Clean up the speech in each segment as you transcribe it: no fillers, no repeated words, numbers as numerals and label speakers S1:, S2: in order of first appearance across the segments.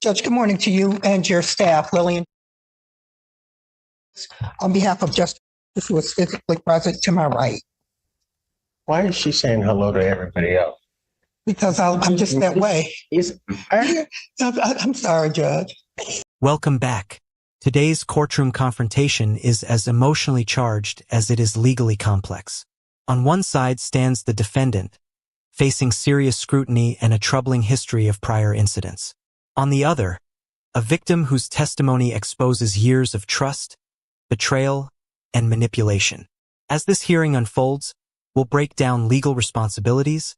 S1: Judge, good morning to you and your staff, Lillian. On behalf of Justice who is physically present to my right.
S2: Why is she saying hello to everybody else?
S1: Because I'm just that way. I'm sorry, Judge.
S3: Welcome back. Today's courtroom confrontation is as emotionally charged as it is legally complex. On one side stands the defendant, facing serious scrutiny and a troubling history of prior incidents. On the other, a victim whose testimony exposes years of trust, betrayal, and manipulation. As this hearing unfolds, we'll break down legal responsibilities,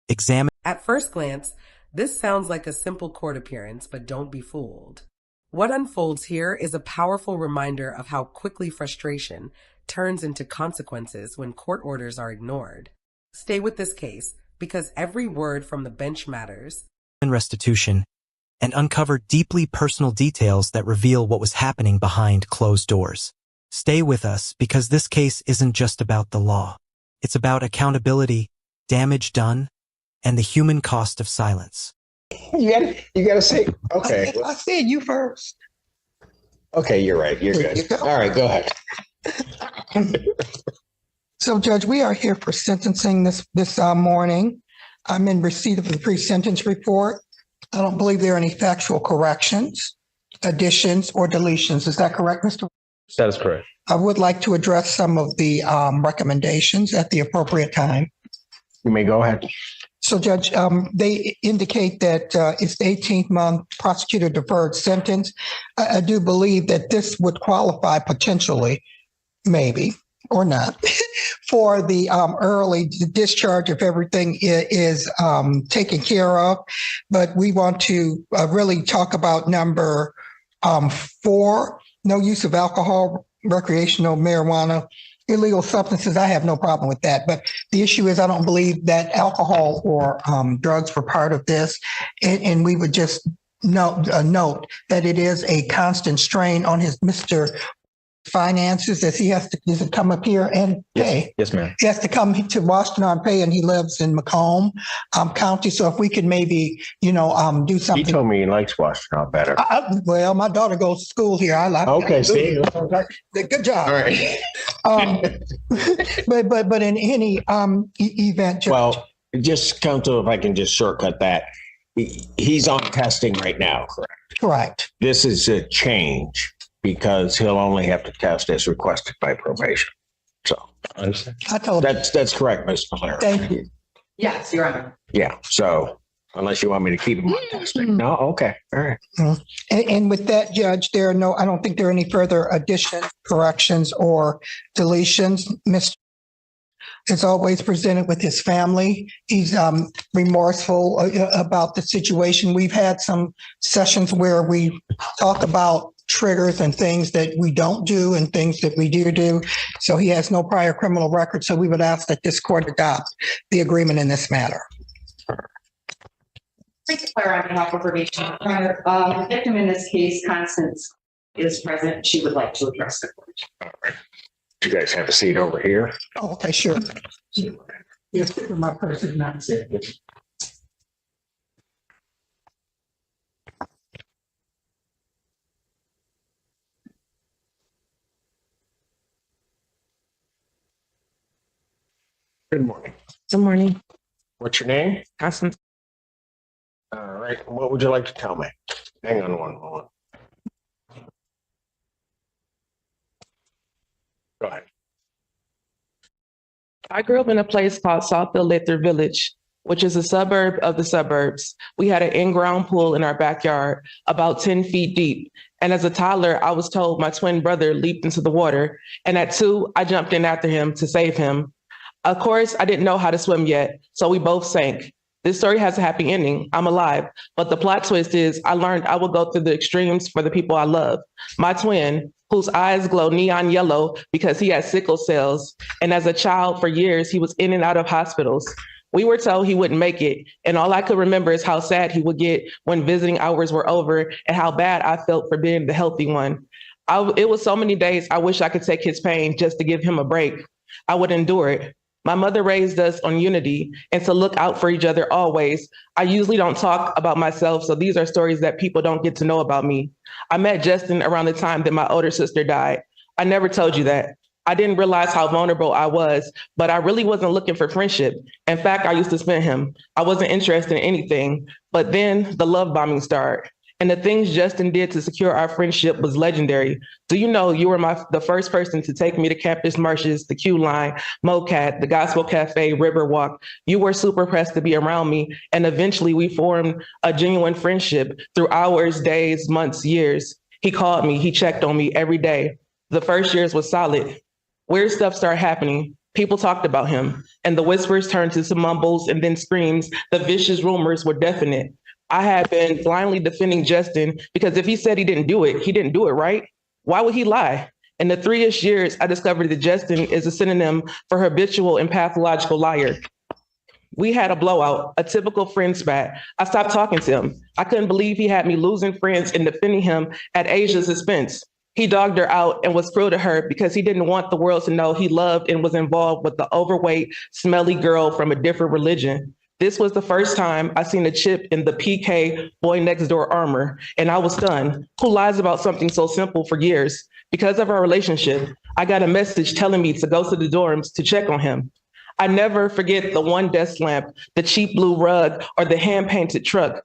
S3: examine.
S4: At first glance, this sounds like a simple court appearance, but don't be fooled. What unfolds here is a powerful reminder of how quickly frustration turns into consequences when court orders are ignored. Stay with this case, because every word from the bench matters.
S3: Restitution, and uncover deeply personal details that reveal what was happening behind closed doors. Stay with us because this case isn't just about the law. It's about accountability, damage done, and the human cost of silence.
S2: You gotta say, okay.
S1: I said you first.
S2: Okay, you're right. You're good. All right, go ahead.
S1: So, Judge, we are here for sentencing this morning. I'm in receipt of the pre-sentence report. I don't believe there are any factual corrections, additions, or deletions. Is that correct, Mr.?
S2: That is correct.
S1: I would like to address some of the recommendations at the appropriate time.
S2: You may go ahead.
S1: So, Judge, they indicate that it's the 18th month prosecutor deferred sentence. I do believe that this would qualify potentially, maybe, or not, for the early discharge if everything is taken care of. But we want to really talk about number 4, no use of alcohol, recreational marijuana, illegal substances. I have no problem with that. But the issue is I don't believe that alcohol or drugs were part of this. And we would just note that it is a constant strain on his Mr. finances as he has to come up here and pay.
S2: Yes, ma'am.
S1: He has to come to Washington and pay, and he lives in Macomb County. So if we could maybe, do something.
S2: He told me he likes Washington better.
S1: Well, my daughter goes to school here. I like.
S2: Okay, see.
S1: Good job.
S2: All right.
S1: But in any event, Judge,
S2: Well, just counsel, if I can just shortcut that. He's on testing right now, correct?
S1: correct.
S2: This is a change because he'll only have to test as requested by probation. So
S1: I told you.
S2: that's correct, Mr. Blair.
S1: Thank you.
S5: Yes, Your Honor.
S2: Yeah. So unless you want me to keep him on testing. No. Okay. All right.
S1: And with that, Judge, I don't think there are any further additions, corrections, or deletions. Mr. is always presented with his family. He's remorseful about the situation. We've had some sessions where we talk about triggers and things that we don't do and things that we do. So he has no prior criminal record. So we would ask that this court adopt the agreement in this matter.
S5: Claire, on behalf of probation, the victim in this case, Constance, is present. She would like to address the court.
S2: All right. You guys have a seat over here.
S1: Oh, okay, sure. Yes, my person, not said.
S2: Good morning.
S6: Good morning.
S2: What's your name?
S6: Constance.
S2: All right. What would you like to tell me? Hang on one moment. Go ahead.
S6: I grew up in a place called Southfield Lathrop Village, which is a suburb of the suburbs. We had an in-ground pool in our backyard, about 10 feet deep. And as a toddler, I was told my twin brother leaped into the water. And at 2, I jumped in after him to save him. Of course, I didn't know how to swim yet, so we both sank. This story has a happy ending. I'm alive. But the plot twist is I learned I would go through the extremes for the people I love. My twin, whose eyes glow neon yellow because he has sickle cells. And as a child for years, he was in and out of hospitals. We were told he wouldn't make it. And all I could remember is how sad he would get when visiting hours were over and how bad I felt for being the healthy one. It was so many days I wish I could take his pain just to give him a break. I would endure it. My mother raised us on unity and to look out for each other always. I usually don't talk about myself, so these are stories that people don't get to know about me. I met Justin around the time that my older sister died. I never told you that. I didn't realize how vulnerable I was, but I really wasn't looking for friendship. In fact, I used to spin him. I wasn't interested in anything, but then the love bombing started. And the things Justin did to secure our friendship was legendary. Do you know you were the first person to take me to Campus Marshes, the Q Line, MoCat, the Gospel Cafe, Riverwalk. You were super pressed to be around me. And eventually we formed a genuine friendship through hours, days, months, years. He called me, he checked on me every day. The first years was solid. Weird stuff started happening. People talked about him, and the whispers turned to some mumbles and then screams. The vicious rumors were definite. I had been blindly defending Justin because if he said he didn't do it, right? Why would he lie? In the 3-ish years, I discovered that Justin is a synonym for habitual and pathological liar. We had a blowout, a typical friend spat. I stopped talking to him. I couldn't believe he had me losing friends and defending him at Asia's expense. He dogged her out and was cruel to her because he didn't want the world to know he loved and was involved with the overweight, smelly girl from a different religion. This was the first time I seen a chip in the PK boy next door armor, and I was stunned. Who lies about something so simple for years? Because of our relationship, I got a message telling me to go to the dorms to check on him. I never forget the one desk lamp, the cheap blue rug, or the hand-painted truck.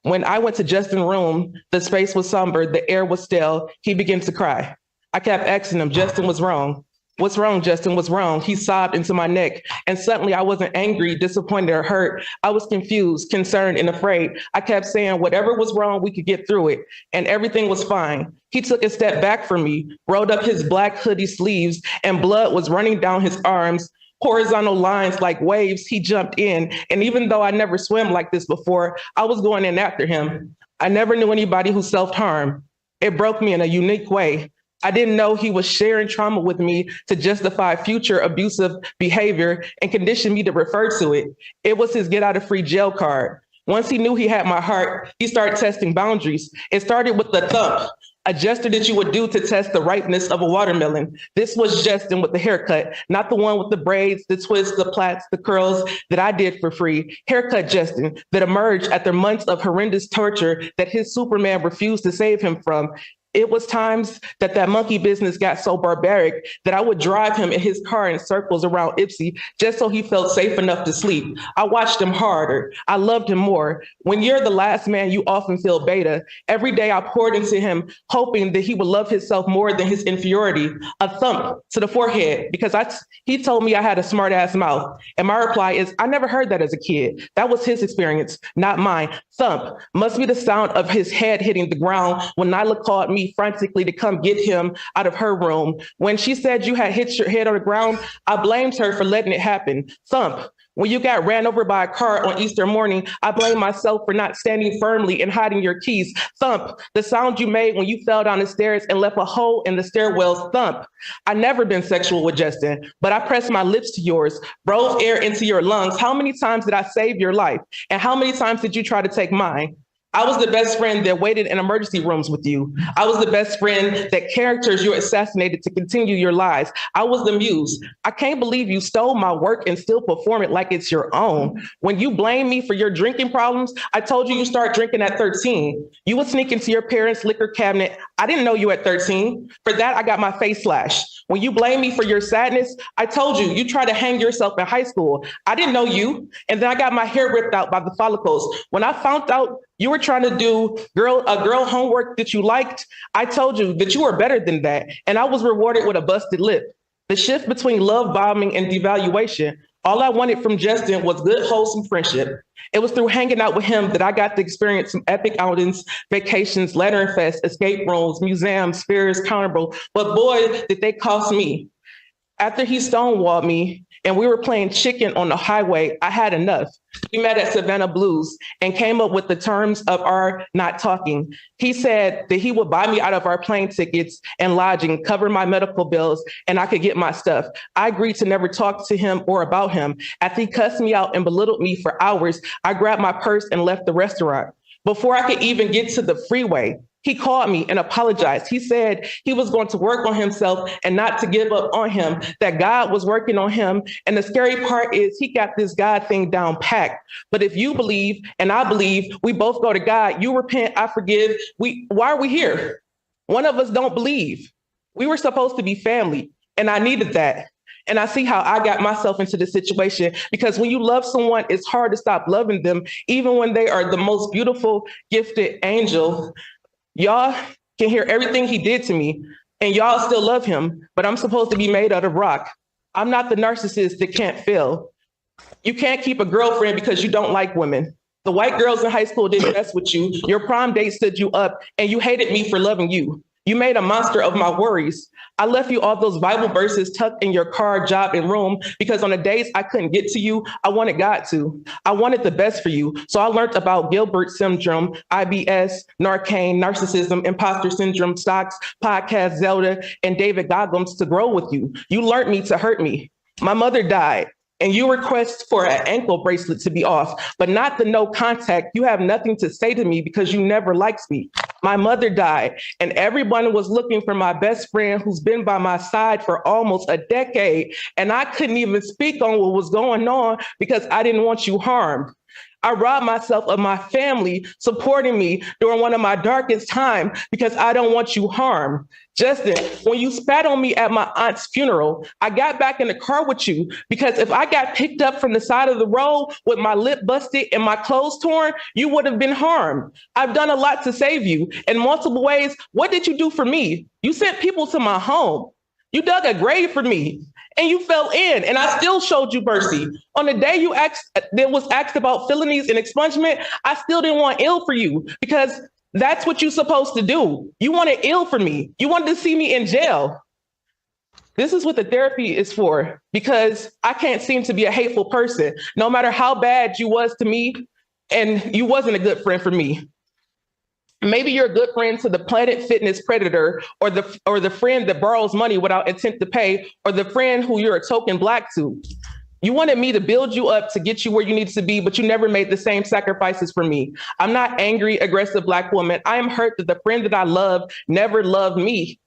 S6: When I went to Justin's room, the space was somber, the air was stale. He began to cry. I kept asking him, Justin was wrong. What's wrong, Justin? What's wrong? He sobbed into my neck. And suddenly I wasn't angry, disappointed, or hurt. I was confused, concerned, and afraid. I kept saying whatever was wrong, we could get through it. And everything was fine. He took a step back from me, rolled up his black hoodie sleeves, and blood was running down his arms. Horizontal lines like waves, he jumped in. And even though I never swam like this before, I was going in after him. I never knew anybody who self-harmed. It broke me in a unique way. I didn't know he was sharing trauma with me to justify future abusive behavior and condition me to refer to it. It was his get out of free jail card. Once he knew he had my heart, he started testing boundaries. It started with the thump, a gesture that you would do to test the ripeness of a watermelon. This was Justin with the haircut, not the one with the braids, the twists, the plaits, the curls that I did for free. Haircut Justin that emerged after months of horrendous torture that his Superman refused to save him from. It was times that monkey business got so barbaric that I would drive him in his car in circles around Ipsy just so he felt safe enough to sleep. I watched him harder. I loved him more. When you're the last man, you often feel beta. Every day I poured into him, hoping that he would love himself more than his inferiority. A thump to the forehead because he told me I had a smart ass mouth. And my reply is, I never heard that as a kid. That was his experience, not mine. Thump must be the sound of his head hitting the ground when Nyla called me frantically to come get him out of her room. When she said you had hit your head on the ground, I blamed her for letting it happen. Thump. When you got ran over by a car on Easter morning, I blame myself for not standing firmly and hiding your keys. Thump. The sound you made when you fell down the stairs and left a hole in the stairwells. Thump. I never been sexual with Justin, but I pressed my lips to yours, breathed air into your lungs. How many times did I save your life? And how many times did you try to take mine? I was the best friend that waited in emergency rooms with you. I was the best friend that characters you assassinated to continue your lies. I was the muse. I can't believe you stole my work and still perform it like it's your own. When you blame me for your drinking problems, I told you start drinking at 13. You would sneak into your parents' liquor cabinet. I didn't know you at 13. For that, I got my face slashed. When you blame me for your sadness, I told you tried to hang yourself in high school. I didn't know you. And then I got my hair ripped out by the follicles. When I found out you were trying to do girl homework that you liked, I told you that you were better than that. And I was rewarded with a busted lip. The shift between love bombing and devaluation, all I wanted from Justin was good, wholesome friendship. It was through hanging out with him that I got to experience some epic outings, vacations, Lantern Fest, escape rooms, museums, fairs, Carnival. But boy, did they cost me. After he stonewalled me and we were playing chicken on the highway, I had enough. We met at Savannah Blues and came up with the terms of our not talking. He said that he would buy me out of our plane tickets and lodging, cover my medical bills, and I could get my stuff. I agreed to never talk to him or about him. After he cussed me out and belittled me for hours, I grabbed my purse and left the restaurant. Before I could even get to the freeway, He called me and apologized. He said he was going to work on himself and not to give up on him, that God was working on him. And the scary part is he got this God thing down packed. But if you believe and I believe, we both go to God. You repent, I forgive. Why are we here? One of us don't believe. We were supposed to be family, and I needed that. And I see how I got myself into this situation, because when you love someone, it's hard to stop loving them, even when they are the most beautiful, gifted angel. Y'all can hear everything he did to me, and y'all still love him, but I'm supposed to be made out of rock. I'm not the narcissist that can't fail. You can't keep a girlfriend because you don't like women. The white girls in high school didn't mess with you. Your prom date stood you up, and you hated me for loving you. You made a monster of my worries. I left you all those Bible verses tucked in your car, job, and room, because on the days I couldn't get to you, I wanted God to. I wanted the best for you. So I learned about Gilbert syndrome, IBS, Narcan, narcissism, imposter syndrome, stocks, podcast, Zelda, and David Goggins to grow with you. You learned me to hurt me. My mother died, and you request for an ankle bracelet to be off, but not the no contact. You have nothing to say to me because you never liked me. My mother died, and everyone was looking for my best friend who's been by my side for almost a decade. And I couldn't even speak on what was going on because I didn't want you harmed. I robbed myself of my family supporting me during one of my darkest times because I don't want you harmed. Justin, when you spat on me at my aunt's funeral, I got back in the car with you because if I got picked up from the side of the road with my lip busted and my clothes torn, you would have been harmed. I've done a lot to save you in multiple ways. What did you do for me? You sent people to my home. You dug a grave for me, and you fell in, and I still showed you mercy. On the day that was asked about felonies and expungement, I still didn't want ill for you because that's what you're supposed to do. You wanted ill for me. You wanted to see me in jail. This is what the therapy is for, because I can't seem to be a hateful person, no matter how bad you was to me, and you wasn't a good friend for me. Maybe you're a good friend to the Planet Fitness predator, or the friend that borrows money without intent to pay, or the friend who you're a token black to. You wanted me to build you up to get you where you needed to be, but you never made the same sacrifices for me. I'm not angry, aggressive Black woman. I am hurt that the friend that I love never loved me.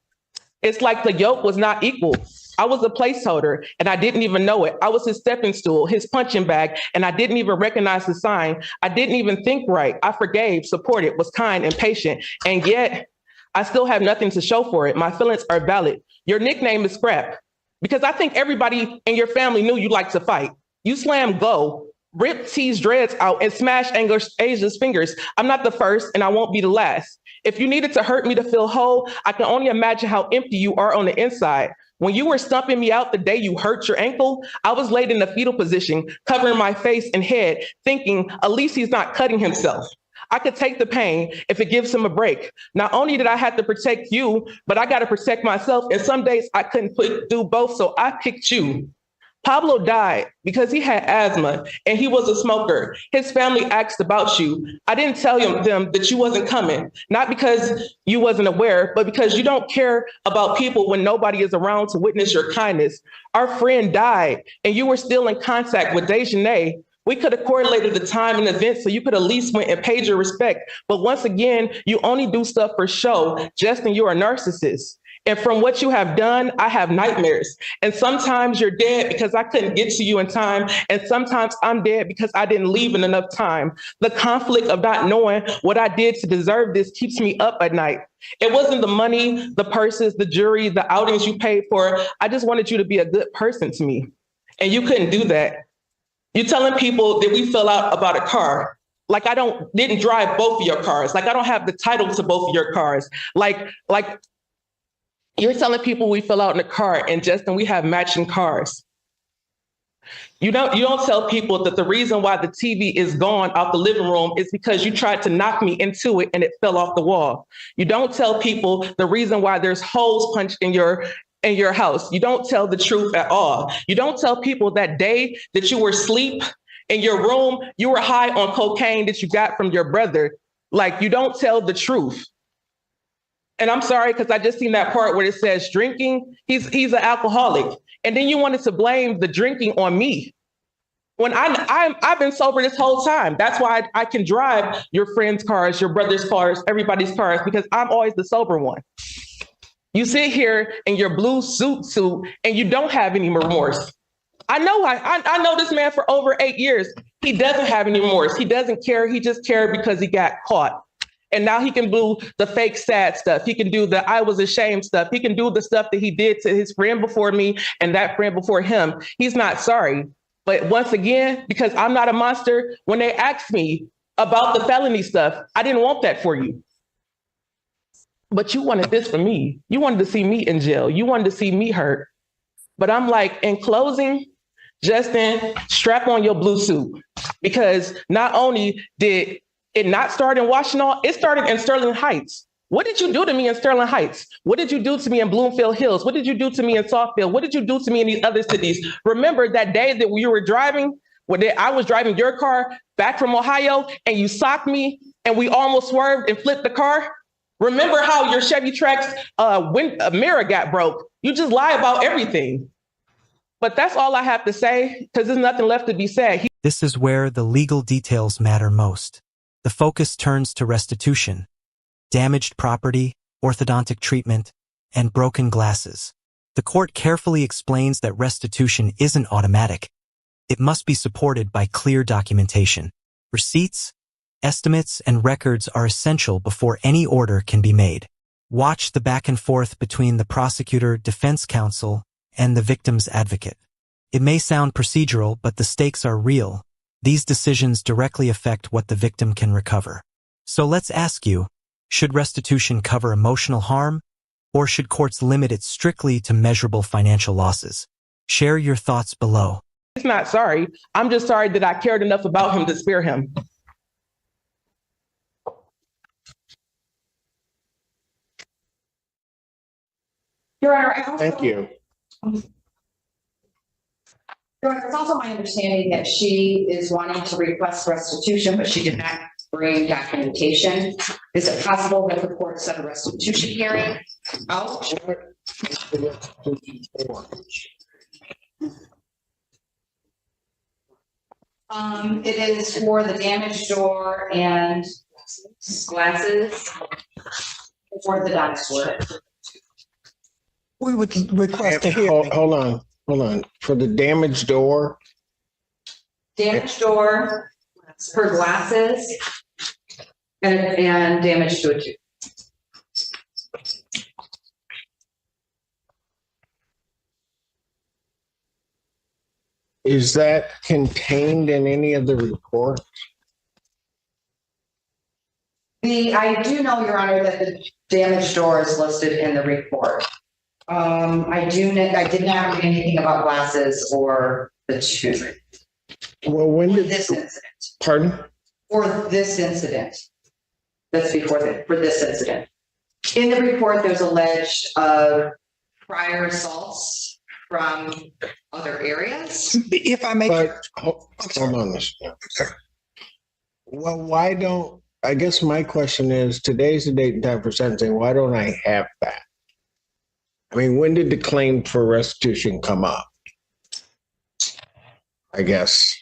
S6: It's like the yoke was not equal. I was a placeholder and I didn't even know it. I was his stepping stool, his punching bag, and I didn't even recognize the sign. I didn't even think right. I forgave, supported, was kind and patient, and yet I still have nothing to show for it. My feelings are valid. Your nickname is Scrap, because I think everybody in your family knew you liked to fight. You slam go, rip T's dreads out, and smash Asia's fingers. I'm not the first and I won't be the last. If you needed to hurt me to feel whole, I can only imagine how empty you are on the inside. When you were stumping me out the day you hurt your ankle, I was laid in a fetal position, covering my face and head, thinking, at least he's not cutting himself. I could take the pain if it gives him a break. Not only did I have to protect you, but I got to protect myself. And some days I couldn't do both, so I picked you. Pablo died because he had asthma and he was a smoker. His family asked about you. I didn't tell them that you wasn't coming, not because you wasn't aware, but because you don't care about people when nobody is around to witness your kindness. Our friend died and you were still in contact with Dejanay. We could have correlated the time and events so you could at least went and paid your respect. But once again, you only do stuff for show. Justin, you're a narcissist. And from what you have done, I have nightmares. And sometimes you're dead because I couldn't get to you in time. And sometimes I'm dead because I didn't leave in enough time. The conflict of not knowing what I did to deserve this keeps me up at night. It wasn't the money, the purses, the jewelry, the outings you paid for. I just wanted you to be a good person to me. And you couldn't do that. You're telling people that we fell out about a car. Like didn't drive both of your cars. Like I don't have the title to both of your cars. Like you're telling people we fell out in a car, and Justin, we have matching cars. You don't tell people that the reason why the TV is gone out the living room is because you tried to knock me into it and it fell off the wall. You don't tell people the reason why there's holes punched in your house. You don't tell the truth at all. You don't tell people that day that you were asleep in your room, you were high on cocaine that you got from your brother. Like you don't tell the truth. And I'm sorry, because I just seen that part where it says drinking. He's an alcoholic. And then you wanted to blame the drinking on me. When I've been sober this whole time. That's why I can drive your friends' cars, your brother's cars, everybody's cars, because I'm always the sober one. You sit here in your blue suit, and you don't have any remorse. I know this man for over 8 years. He doesn't have any remorse. He doesn't care. He just cared because he got caught. And now he can do the fake sad stuff. He can do the I was ashamed stuff. He can do the stuff that he did to his friend before me and that friend before him. He's not sorry. But once again, because I'm not a monster, when they asked me about the felony stuff, I didn't want that for you. But you wanted this for me. You wanted to see me in jail. You wanted to see me hurt. But I'm like, in closing, Justin, strap on your blue suit. Because not only did it not start in Washington, it started in Sterling Heights. What did you do to me in Sterling Heights? What did you do to me in Bloomfield Hills? What did you do to me in Southfield? What did you do to me in these other cities? Remember that day that you were driving, when I was driving your car back from Ohio and you socked me and we almost swerved and flipped the car? Remember how your Chevy Trax mirror got broke? You just lie about everything. But that's all I have to say, because there's nothing left to be said.
S3: This is where the legal details matter most. The focus turns to restitution, damaged property, orthodontic treatment, and broken glasses. The court carefully explains that restitution isn't automatic. It must be supported by clear documentation. Receipts, estimates, and records are essential before any order can be made. Watch the back and forth between the prosecutor, defense counsel, and the victim's advocate. It may sound procedural, but the stakes are real. These decisions directly affect what the victim can recover. So let's ask you, should restitution cover emotional harm, or should courts limit it strictly to measurable financial losses? Share your thoughts below.
S6: He's not sorry. I'm just sorry that I cared enough about him to spare him.
S5: Your Honor,
S2: Thank you.
S5: Your Honor, it's also my understanding that she is wanting to request restitution, but she did not bring documentation. Is it possible that the court set a restitution hearing out? It is for the damaged door and glasses for the dentist work.
S1: We would request a hearing.
S2: Hold on. For the damaged door,
S5: Damaged door, for glasses, and damage to a tooth.
S2: is that contained in any of the reports?
S5: I do know, Your Honor, that the damaged door is listed in the report. I did not read anything about glasses or the tooth.
S2: Well, when
S5: For
S2: did
S5: this incident.
S2: Pardon?
S5: For this incident. That's for this incident. In the report, there's alleged prior assaults from other areas.
S1: If I may.
S2: But hold on this. Well, why don't, I guess my question is, today's the date and time for sentencing. Why don't I have that? I mean, when did the claim for restitution come up? I guess.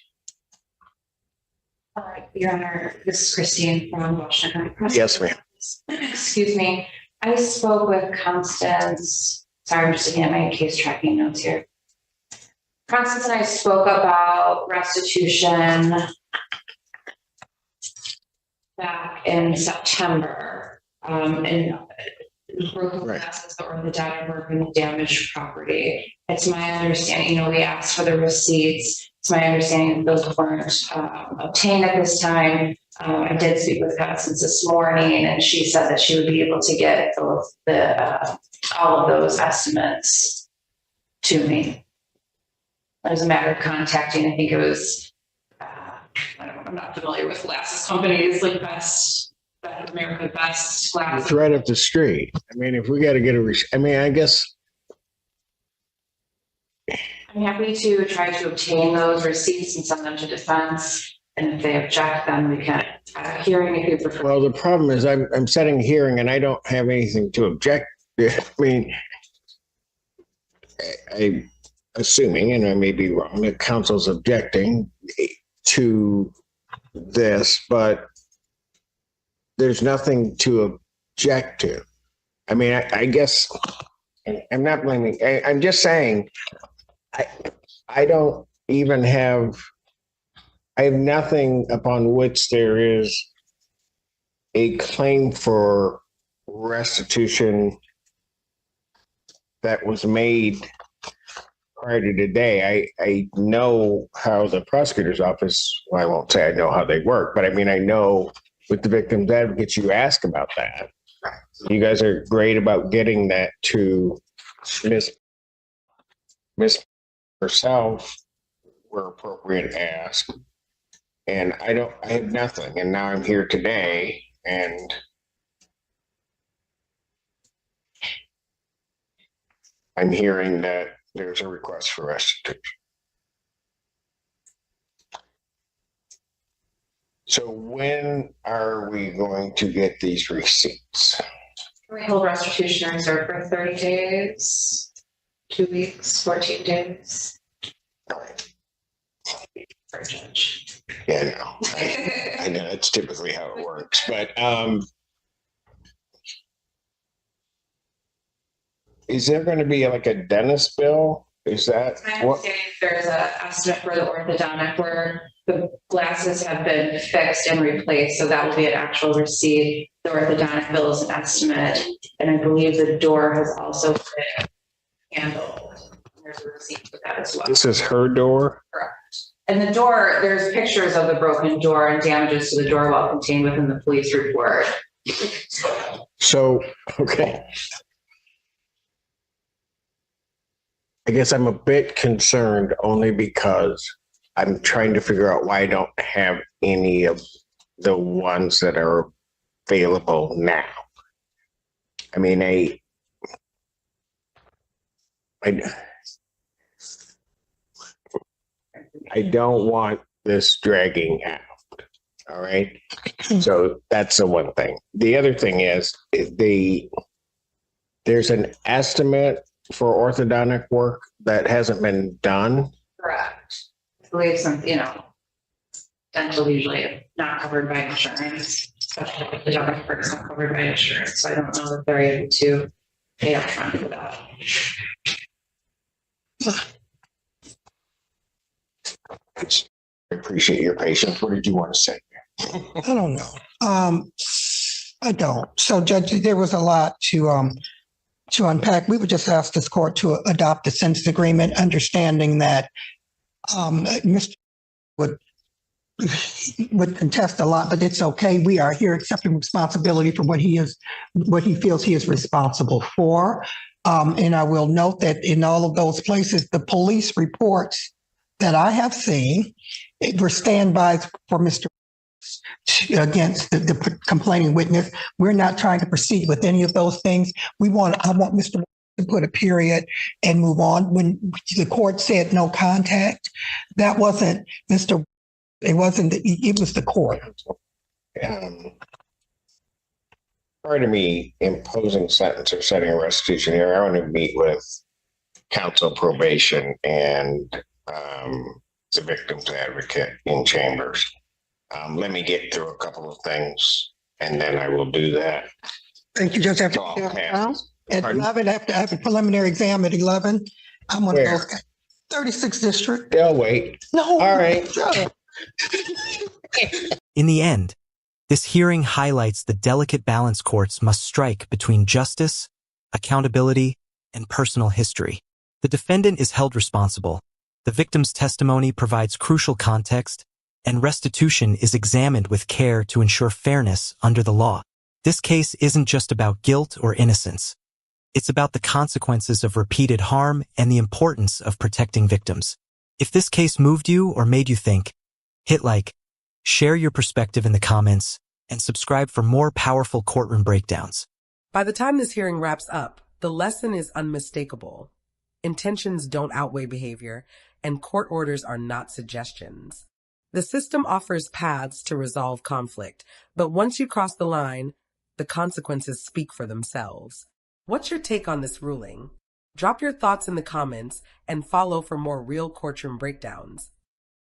S7: All right, Your Honor, this is Christine from Washington.
S2: Yes, ma'am.
S7: Excuse me. I spoke with Constance. Sorry, I'm just looking at my case tracking notes here. Constance and I spoke about restitution back in September. And broken glasses or the data broken damaged property. It's my understanding, we asked for the receipts. It's my understanding that those weren't obtained at this time. I did speak with Constance this morning, and she said that she would be able to get all of those estimates to me. It was a matter of contacting, I think it was, I'm not familiar with glasses companies like America Best Glasses.
S2: It's right up the street. I mean, if we got to get I guess.
S7: I'm happy to try to obtain those receipts and send them to defense. And if they object, then we can have a hearing if you prefer.
S2: Well, the problem is I'm setting a hearing and I don't have anything to object. I mean, assuming, and I may be wrong, that counsel's objecting to this, but there's nothing to object to. I mean, I guess I'm not blaming. I'm just saying, I don't even have. I have nothing upon which there is a claim for restitution that was made prior to today. I know how the prosecutor's office, well, I won't say I know how they work, but I mean, I know with the victim's advocates, you ask about that. You guys are great about getting that to Miss herself where appropriate ask. And I have nothing. And now I'm here today and I'm hearing that there's a request for restitution. So when are we going to get these receipts?
S7: We hold restitution reserved for 30 days, 2 weeks, 14 days.
S2: All right.
S7: For a judge.
S2: Yeah, no, I know that's typically how it works, but is there going to be like a dentist bill? Is that
S7: My
S2: what?
S7: understanding there's an estimate for the orthodontic where the glasses have been fixed and replaced, so that will be an actual receipt. The orthodontic bill is an estimate, and I believe the door has also been handled. There's a receipt for that as well.
S2: This is her door?
S7: Correct. And the door, there's pictures of the broken door and damages to the door while contained within the police report.
S2: So, okay. I guess I'm a bit concerned only because I'm trying to figure out why I don't have any of the ones that are available now. I mean, I don't want this dragging out. All right. So that's the one thing. The other thing is there's an estimate for orthodontic work that hasn't been done.
S7: Correct. I believe some, dental usually not covered by insurance. Especially if the dental work is not covered by insurance. So I don't know that they're able to pay upfront for that.
S2: I appreciate your patience. What did you want to say?
S1: I don't know. I don't. So, Judge, there was a lot to unpack. We would just ask this court to adopt the sentence agreement, understanding that Mr. would contest a lot, but it's okay. We are here accepting responsibility for what he feels he is responsible for. And I will note that in all of those places, the police reports that I have seen were standbys for Mr. against the complaining witness. We're not trying to proceed with any of those things. I want Mr. to put a period and move on. When the court said no contact, that wasn't Mr. It was the court.
S2: Prior to me imposing sentence or setting a restitution here, I want to meet with counsel, probation, and the victim's advocate in chambers. Let me get through a couple of things, and then I will do that.
S1: Thank you, Judge. At
S2: Pardon?
S1: 11, I have a preliminary exam at 11. I'm one of those guys. 36th District.
S2: They'll wait.
S1: No.
S2: All right.
S3: In the end, this hearing highlights the delicate balance courts must strike between justice, accountability, and personal history. The defendant is held responsible. The victim's testimony provides crucial context, and restitution is examined with care to ensure fairness under the law. This case isn't just about guilt or innocence. It's about the consequences of repeated harm and the importance of protecting victims. If this case moved you or made you think, hit like, share your perspective in the comments, and subscribe for more powerful courtroom breakdowns.
S4: By the time this hearing wraps up, the lesson is unmistakable. Intentions don't outweigh behavior, and court orders are not suggestions. The system offers paths to resolve conflict, but once you cross the line, the consequences speak for themselves. What's your take on this ruling? Drop your thoughts in the comments and follow for more real courtroom breakdowns.